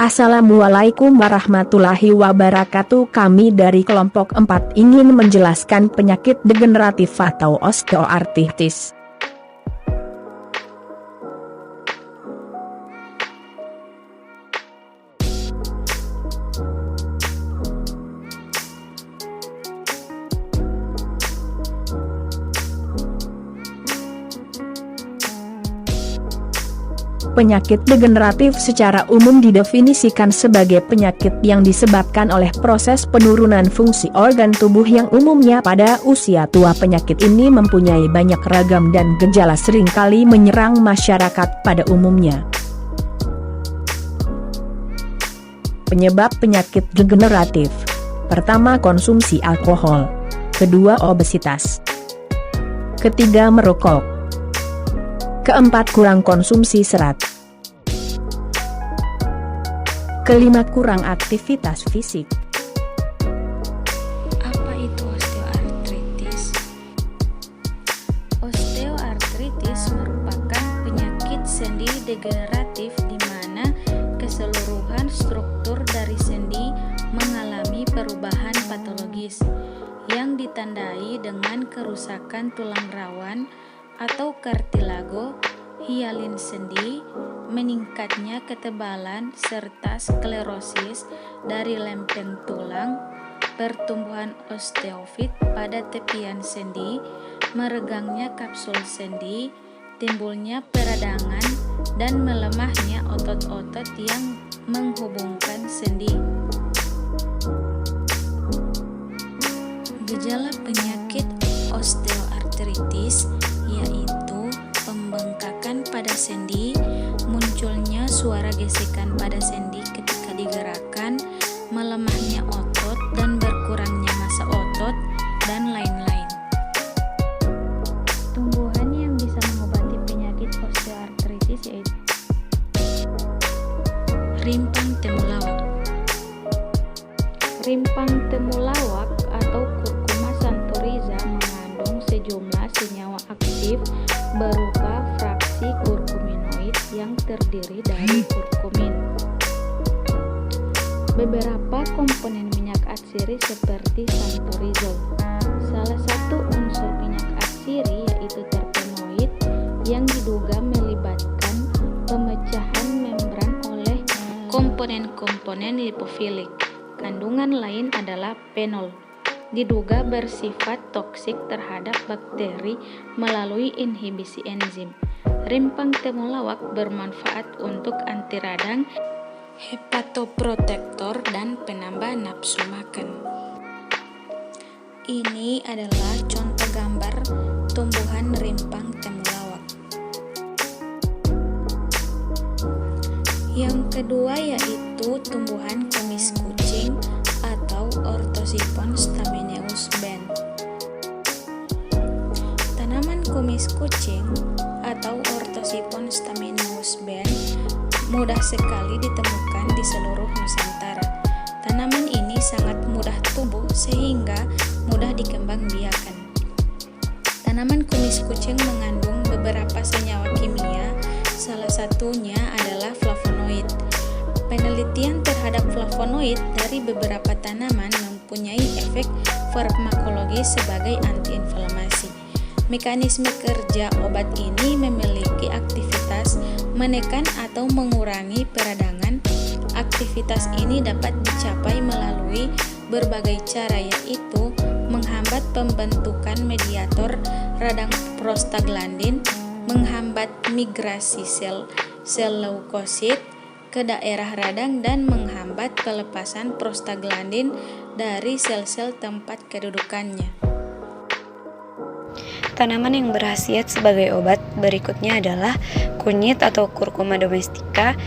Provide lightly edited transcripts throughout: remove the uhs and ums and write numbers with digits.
Assalamualaikum warahmatullahi wabarakatuh. Kami dari kelompok 4 ingin menjelaskan penyakit degeneratif atau osteoartritis. Penyakit degeneratif secara umum didefinisikan sebagai penyakit yang disebabkan oleh proses penurunan fungsi organ tubuh yang umumnya pada usia tua. Penyakit ini mempunyai banyak ragam dan gejala seringkali menyerang masyarakat pada umumnya. Penyebab penyakit degeneratif: pertama, konsumsi alkohol; kedua, obesitas; ketiga, merokok; keempat, kurang konsumsi serat; kelima, kurang aktivitas fisik. Apa itu osteoartritis? Osteoartritis merupakan penyakit sendi degeneratif di mana keseluruhan struktur dari sendi mengalami perubahan patologis yang ditandai dengan kerusakan tulang rawan atau kartilago, hialin sendi, meningkatnya ketebalan serta sklerosis dari lempeng tulang, pertumbuhan osteofit pada tepian sendi, meregangnya kapsul sendi, timbulnya peradangan, dan melemahnya otot-otot yang menghubungkan sendi. Gejala penyakit osteoartritis yaitu pembengkakan pada sendi, munculnya suara gesekan pada sendi ketika digerakkan, melemahnya otot dan berkurangnya massa otot, dan lain-lain. Tumbuhan yang bisa mengobati penyakit osteoartritis yaitu rimpang temulawak. Rimpang temulawak atau Curcuma santoriza mengandung sejumlah senyawa aktif berupa fraksi kurkuminoid yang terdiri dari kurkumin. Beberapa komponen minyak atsiri seperti santorizol. Salah satu unsur minyak atsiri yaitu terpenoid yang diduga melibatkan pemecahan membran oleh komponen-komponen lipofilik. Kandungan lain adalah fenol, diduga bersifat toksik terhadap bakteri melalui inhibisi enzim. Rimpang temulawak bermanfaat untuk anti radang, hepatoprotektor, dan penambah nafsu makan. Ini adalah contoh gambar tumbuhan rimpang temulawak. Yang kedua yaitu tumbuhan kumis kucing atau Orthosiphon stameneus Benth. Tanaman kumis kucing atau Orthosiphon stameneus Benth mudah sekali ditemukan di seluruh Nusantara. Tanaman ini sangat mudah tumbuh sehingga mudah dikembangbiakan. Tanaman kumis kucing mengandung beberapa senyawa kimia, salah satunya adalah flavonoid. Penelitian terhadap flavonoid dari beberapa tanaman mempunyai efek farmakologis sebagai antiinflamasi. Mekanisme kerja obat ini memiliki aktivitas menekan atau mengurangi peradangan. Aktivitas ini dapat dicapai melalui berbagai cara, yaitu menghambat pembentukan mediator radang prostaglandin, menghambat migrasi sel leukosit ke daerah radang, dan menghambat pelepasan prostaglandin dari sel-sel tempat kedudukannya. Tanaman yang berkhasiat sebagai obat berikutnya adalah kunyit atau Curcuma domestica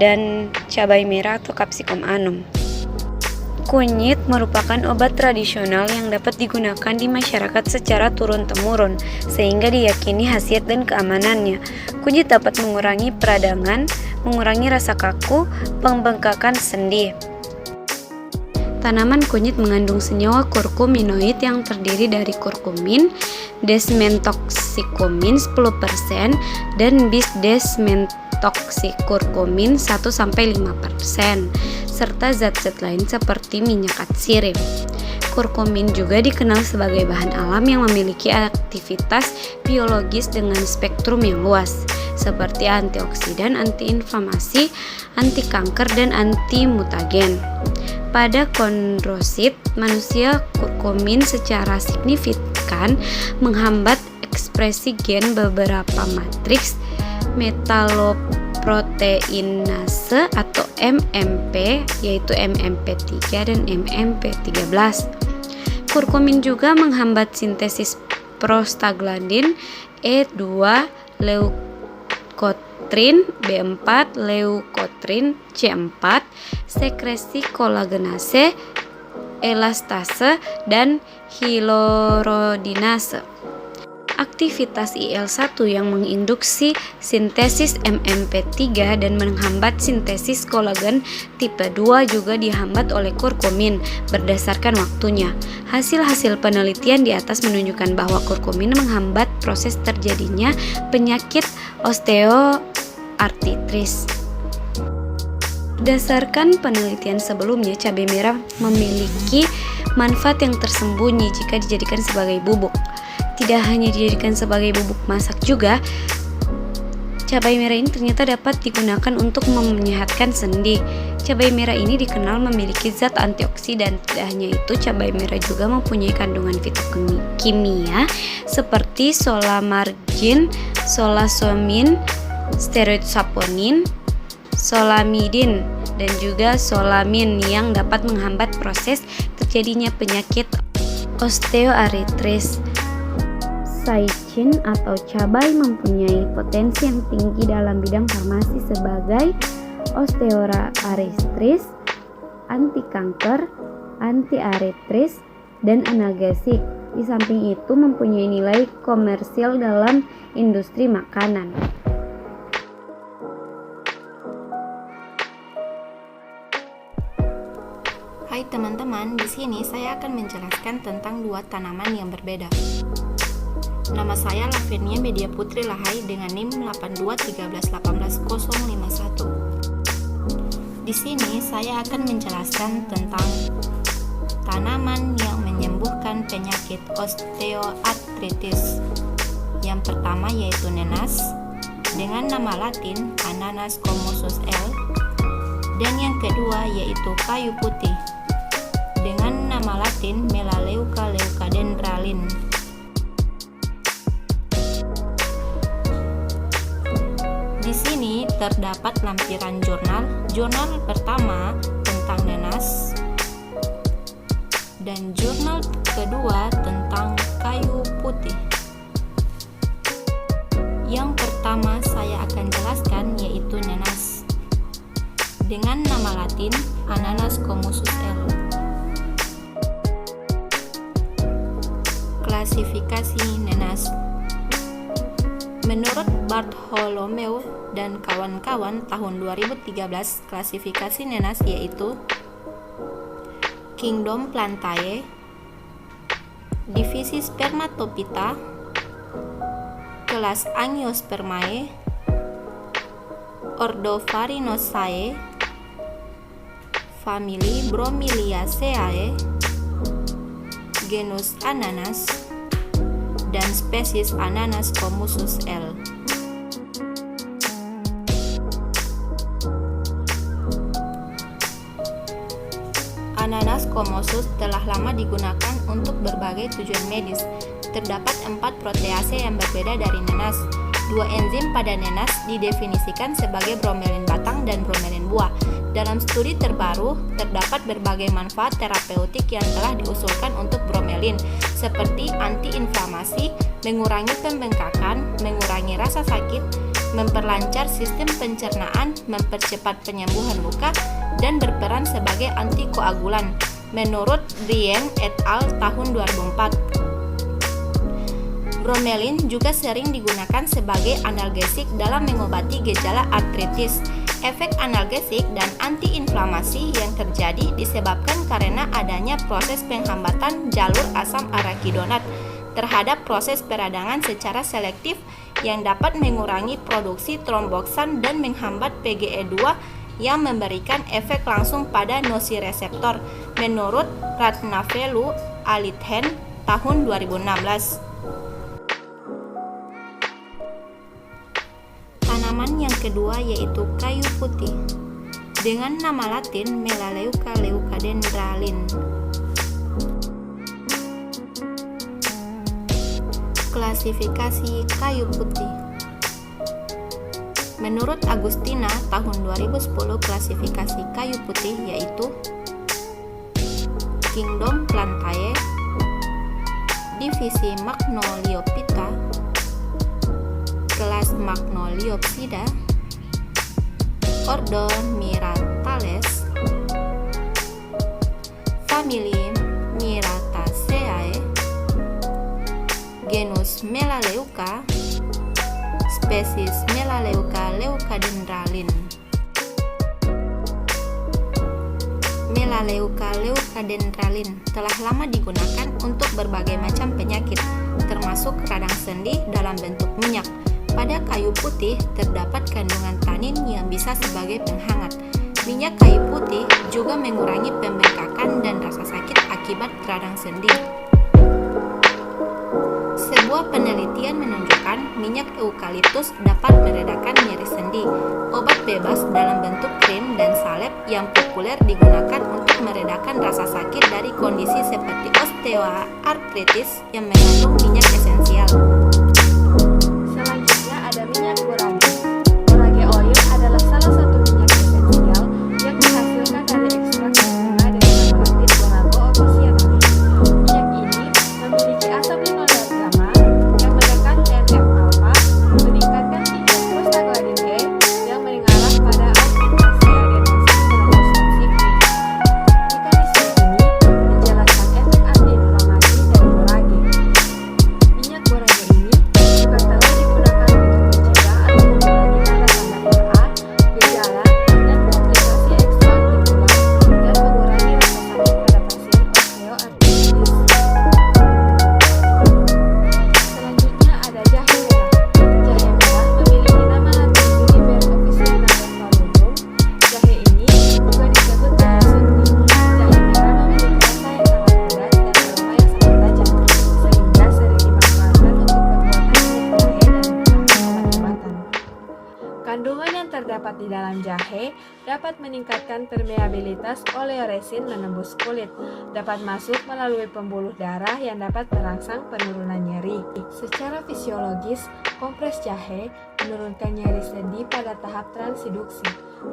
dan cabai merah atau Capsicum annum. Kunyit merupakan obat tradisional yang dapat digunakan di masyarakat secara turun-temurun, sehingga diyakini khasiat dan keamanannya. Kunyit dapat mengurangi peradangan, mengurangi rasa kaku, pembengkakan sendi. Tanaman kunyit mengandung senyawa kurkuminoid yang terdiri dari kurkumin, desmethoxycumin 10%, dan bis-desmethoxycumin toksik kurkumin 1-5%, serta zat-zat lain seperti minyak atsiri. Kurkumin juga dikenal sebagai bahan alam yang memiliki aktivitas biologis dengan spektrum yang luas, seperti antioksidan, antiinflamasi, anti kanker, dan anti mutagen. Pada kondrosit manusia, kurkumin secara signifikan menghambat ekspresi gen beberapa matriks metaloproteinase atau MMP, yaitu MMP3 dan MMP13. Kurkumin juga menghambat sintesis prostaglandin E2, leukotrin B4, leukotrin C4, sekresi kolagenase, elastase, dan hyaluronidase. Aktivitas IL-1 yang menginduksi sintesis MMP3 dan menghambat sintesis kolagen tipe 2 juga dihambat oleh kurkumin berdasarkan waktunya. Hasil-hasil penelitian di atas menunjukkan bahwa kurkumin menghambat proses terjadinya penyakit osteoartritis. Berdasarkan penelitian sebelumnya, cabai merah memiliki manfaat yang tersembunyi jika dijadikan sebagai bubuk. Tidak hanya dijadikan sebagai bubuk masak juga, cabai merah ini ternyata dapat digunakan untuk menyehatkan sendi. Cabai merah ini dikenal memiliki zat antioksidan. Tidak hanya itu, cabai merah juga mempunyai kandungan fitokimia seperti solamargin, solasomin, steroid saponin, solamidin, dan juga solamin yang dapat menghambat proses terjadinya penyakit osteoartritis. Saicin atau cabai mempunyai potensi yang tinggi dalam bidang farmasi sebagai osteoartritis, anti kanker, anti artritis, dan analgesik. Di samping itu mempunyai nilai komersial dalam industri makanan. Hai teman-teman, di sini saya akan menjelaskan tentang dua tanaman yang berbeda. Nama saya Lavinia Media Putri Lahai dengan NIM 8213181051. Di sini saya akan menjelaskan tentang tanaman yang menyembuhkan penyakit osteoartritis. Yang pertama yaitu nenas dengan nama latin Ananas commusus L, dan yang kedua yaitu kayu putih dengan nama latin Melaleuca leucadendralin. Di sini terdapat lampiran jurnal. Jurnal pertama tentang nenas dan jurnal kedua tentang kayu putih. Yang pertama saya akan jelaskan yaitu nenas dengan nama latin Ananas commusus L. Klasifikasi nenas. Menurut Bartholomew dan kawan-kawan tahun 2013, klasifikasi nenas yaitu Kingdom Plantae, divisi Spermatophyta, kelas Angiospermae, ordo Farinosae, famili Bromeliaceae, genus Ananas, dan spesies Ananas commusus L. Ananas commusus telah lama digunakan untuk berbagai tujuan medis. Terdapat 4 protease yang berbeda dari nenas. 2 enzim pada nenas didefinisikan sebagai bromelin batang dan bromelin buah. Dalam studi terbaru, terdapat berbagai manfaat terapeutik yang telah diusulkan untuk bromelin, seperti antiinflamasi, mengurangi pembengkakan, mengurangi rasa sakit, memperlancar sistem pencernaan, mempercepat penyembuhan luka, dan berperan sebagai antikoagulan, menurut Brien et al. Tahun 2004. Bromelin juga sering digunakan sebagai analgesik dalam mengobati gejala artritis. Efek analgesik dan antiinflamasi yang terjadi disebabkan karena adanya proses penghambatan jalur asam arakidonat terhadap proses peradangan secara selektif yang dapat mengurangi produksi tromboksan dan menghambat PGE2 yang memberikan efek langsung pada nosireseptor, menurut Ratnavelu Alithen tahun 2016. Tanaman yang kedua yaitu kayu putih, dengan nama latin Melaleuca leucadendralin. Klasifikasi kayu putih. Menurut Agustina tahun 2010, klasifikasi kayu putih yaitu Kingdom Plantae, divisi Magnoliophyta, kelas Magnoliopsida, ordo Myrtales, famili Myrtaceae, genus Melaleuca, spesies Melaleuca leucadendralin. Melaleuca leucadendralin telah lama digunakan untuk berbagai macam penyakit, termasuk radang sendi dalam bentuk minyak. Pada kayu putih terdapat kandungan tanin yang bisa sebagai penghangat. Minyak kayu putih juga mengurangi pembengkakan dan rasa sakit akibat radang sendi. Sebuah penelitian menunjukkan minyak eukaliptus dapat meredakan nyeri sendi. Obat bebas dalam bentuk krim dan salep yang populer digunakan untuk meredakan rasa sakit dari kondisi seperti osteoartritis yang mengandung minyak esensial. Selanjutnya ada minyak borage. Borage oil adalah salah satu minyak esensial yang dihasilkan dari ekstraksi bunga dengan nama latin Borago officinalis. Minyak ini memiliki asam linoleat gamma yang menekan TNF-alpha, meningkatkan tingkat prostaglandin E yang mengarah pada augmentasi adenosine monoposfosfat. Mekanisme ini menjelaskan efek antiinflamasi dari borage. Minyak borage ini juga telah digunakan untuk mencegah atau mengurangi tanda-tanda MA, gejala, dan komplikasi ekstraartikular dan mengurangi rasa sakit pada pasien osteoartritis. Selanjutnya ada jahe merah. Jahe merah memiliki nama latin Juniper officinalis paludum. Jahe ini juga disebut jahe sendi. Jahe merah memiliki rasa yang sangat pedas dan aroma yang sangat tajam, sehingga sering dimanfaatkan untuk pembuatan minyak jahe dan obat-obatan. Kandungan yang terdapat di dalam jahe dapat meningkatkan permeabilitas oleoresin menembus kulit, dapat masuk melalui pembuluh darah yang dapat merangsang penurunan nyeri. Secara fisiologis, kompres jahe menurunkan nyeri sendi pada tahap transiduksi,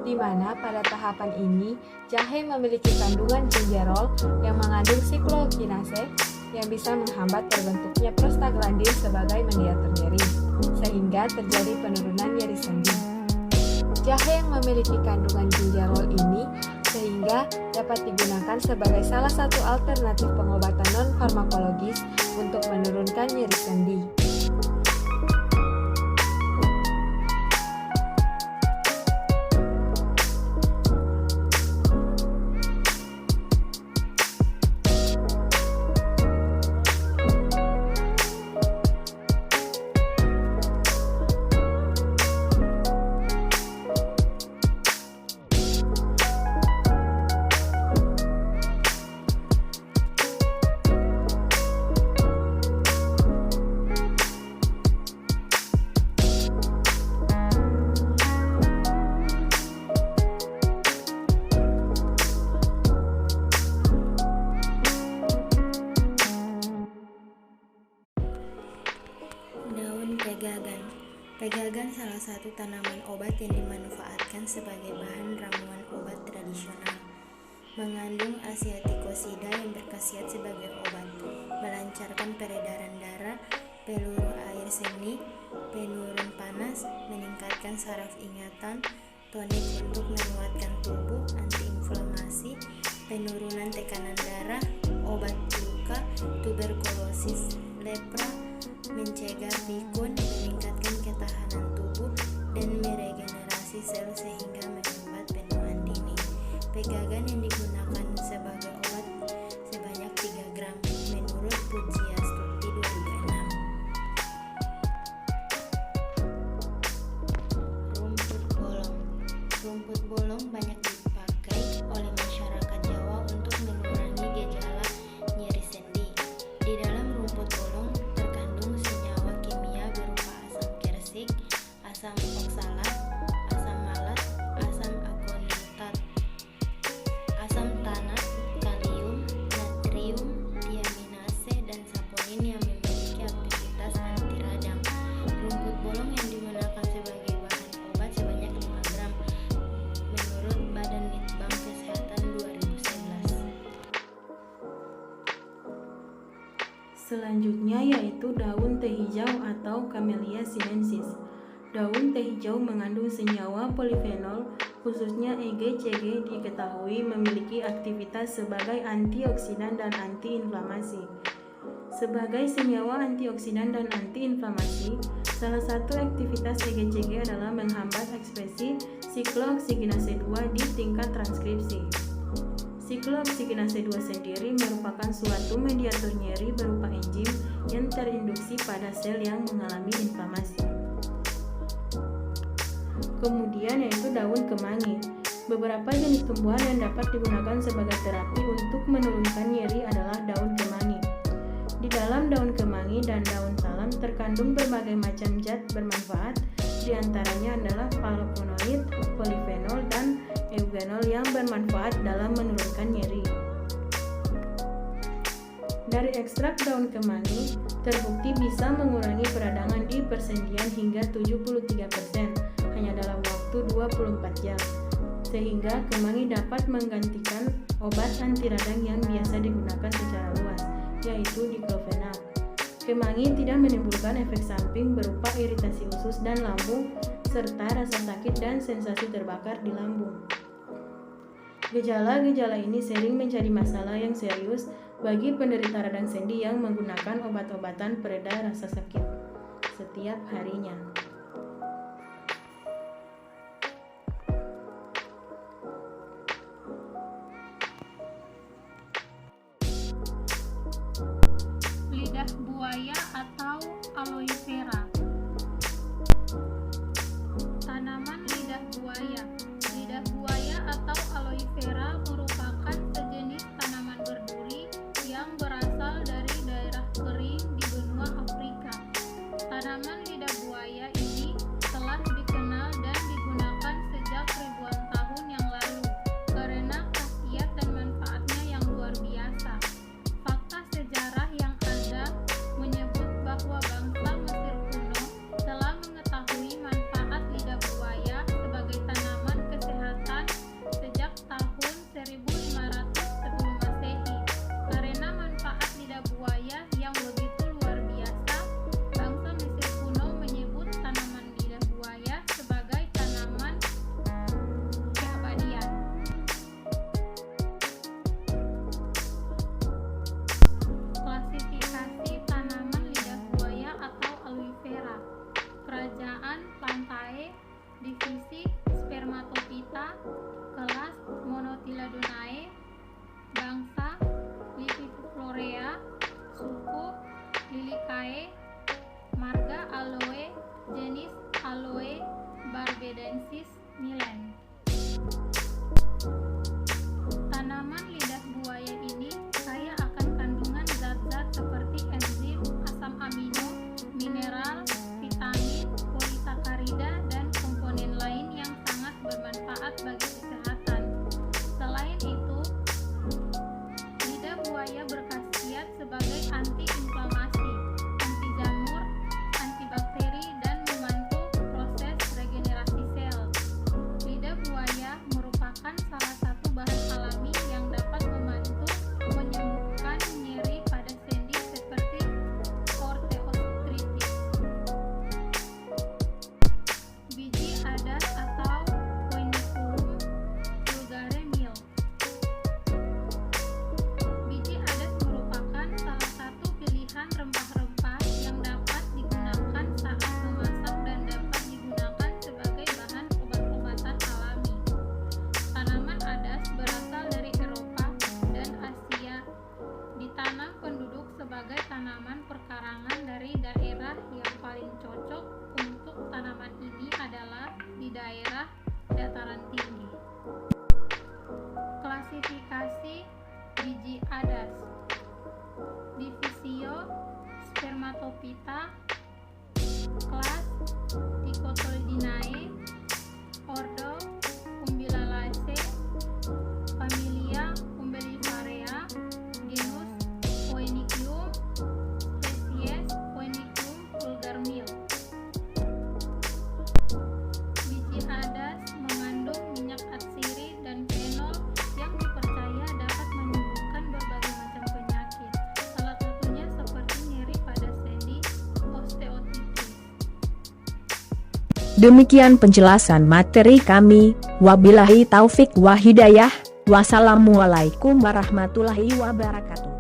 di mana pada tahapan ini jahe memiliki kandungan gingerol yang mengandung siklokinase yang bisa menghambat terbentuknya prostaglandin sebagai mediator nyeri, sehingga terjadi penurunan nyeri sendi. Jahe yang memiliki kandungan gingerol ini sehingga dapat digunakan sebagai salah satu alternatif pengobatan non-farmakologis untuk menurunkan nyeri sendi. Daun pegagan. Pegagan salah satu tanaman obat yang dimanfaatkan sebagai bahan ramuan obat tradisional. Mengandung asiaticosida yang berkhasiat sebagai obat, melancarkan peredaran darah, peluruh air seni, penurun panas, meningkatkan saraf ingatan, tonik untuk menguatkan tubuh, antiinflamasi, penurunan tekanan darah, obat luka, tuberkulosis, lepra, mencegah pikun, meningkatkan ketahanan tubuh, dan meregenerasi sel sehingga menghambat penuaan dini. Pegagan yang digunakan sebagai obat sebanyak 3 gram menurut Pujiastuti 2000. Rumput bolong banyak dipakai oleh masyarakat Jawa untuk mengurangi gejala nyeri sendi. Di dalam rumput bolong terkandung senyawa kimia berupa asam kersik, asam oksalat, asam malat, asam agonitat, asam tanat, kalium, natrium, tiaminase, dan saponin yang memiliki aktivitas anti radang. Rumput bolong yang digunakan sebagai bahan obat sebanyak 5 gram menurut Badan Litbang Kesehatan 2011. Selanjutnya yaitu daun teh hijau atau Camellia sinensis. Daun teh hijau mengandung senyawa polifenol, khususnya EGCG, diketahui memiliki aktivitas sebagai antioksidan dan antiinflamasi. Sebagai senyawa antioksidan dan antiinflamasi, salah satu aktivitas EGCG adalah menghambat ekspresi siklohoksagenase 2 di tingkat transkripsi. Siklohoksagenase 2 sendiri merupakan suatu mediator nyeri berupa enzim yang terinduksi pada sel yang mengalami inflamasi. Kemudian yaitu daun kemangi. Beberapa jenis tumbuhan yang dapat digunakan sebagai terapi untuk menurunkan nyeri adalah daun kemangi. Di dalam daun kemangi dan daun salam terkandung berbagai macam zat bermanfaat, di antaranya adalah flavonoid, polifenol, dan eugenol yang bermanfaat dalam menurunkan nyeri. Dari ekstrak daun kemangi, terbukti bisa mengurangi peradangan di persendian hingga 73% hanya dalam waktu 24 jam. Sehingga kemangi dapat menggantikan obat anti radang yang biasa digunakan secara luas, yaitu diklofenak. Kemangi tidak menimbulkan efek samping berupa iritasi usus dan lambung, serta rasa sakit dan sensasi terbakar di lambung. Gejala-gejala ini sering menjadi masalah yang serius bagi penderita radang sendi yang menggunakan obat-obatan pereda rasa sakit setiap harinya. Lidah buaya atau aloe vera. Tanaman lidah buaya. Lidah buaya atau aloe vera merupakan sejenis tanaman berduri yang berasal dari daerah kering di benua Afrika. Tanaman lidah buaya ini telah dikenal dan digunakan sejak ribuan tahun yang lalu karena khasiat dan manfaatnya yang luar biasa. Fakta sejarah yang ada menyebut bahwa bangsa Mesir kuno telah mengetahui manfaat lidah buaya sebagai tanaman kesehatan sejak tahun 1500 sebelum Masehi. Karena manfaat lidah buaya yang begitu luar biasa, bangsa Mesir kuno menyebut tanaman lidah buaya sebagai tanaman keabadian. Klasifikasi tanaman lidah buaya atau aloe vera. Kerajaan Plantae, divisi Spermatophyta, kelas Monotyladonae, bangsa Liviflorea, suku Liliaceae, marga Aloe, jenis Aloe barbadensis Milen. Tanaman lidah buaya ini kaya akan kandungan zat-zat seperti enzim, asam amino, mineral, vitamin, polisakarida, dan komponen lain yang sangat bermanfaat bagi kesehatan. Selain itu, lidah buaya berkhasiat sebagai anti-inflamasi, anti jamur, antibakteri, Demikian penjelasan materi kami. Wabillahi taufik wa hidayah. Wassalamualaikum warahmatullahi wabarakatuh.